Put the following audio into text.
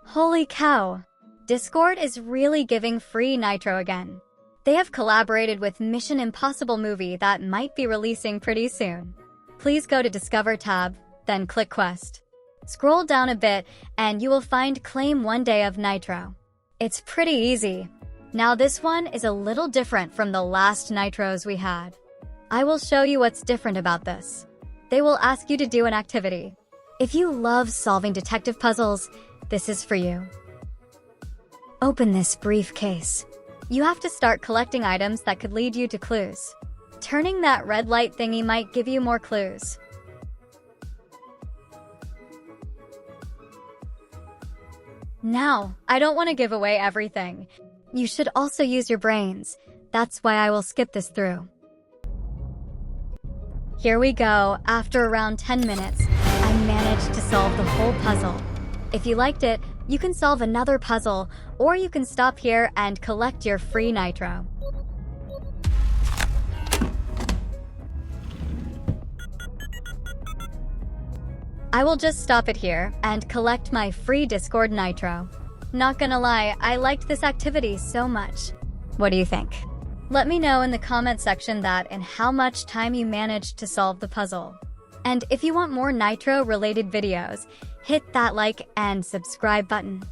Holy cow! Discord is really giving free Nitro again. They have collaborated with Mission Impossible movie that might be releasing pretty soon. Please go to Discover tab, then click Quest. Scroll down a bit and you will find Claim 1 Day of Nitro. It's pretty easy. Now this one is a little different from the last Nitros we had. I will show you what's different about this. They will ask you to do an activity. If you love solving detective puzzles, this is for you. Open this briefcase. You have to start collecting items that could lead you to clues. Turning that red light thingy might give you more clues. Now, I don't want to give away everything. You should also use your brains. That's why I will skip this through. Here we go. After around 10 minutes, I managed to solve the whole puzzle. If you liked it, you can solve another puzzle, or you can stop here and collect your free Nitro. I will just stop it here and collect my free Discord Nitro. Not gonna lie, I liked this activity so much. What do you think? Let me know in the comment section that and how much time you managed to solve the puzzle. And if you want more Nitro-related videos, hit that like and subscribe button.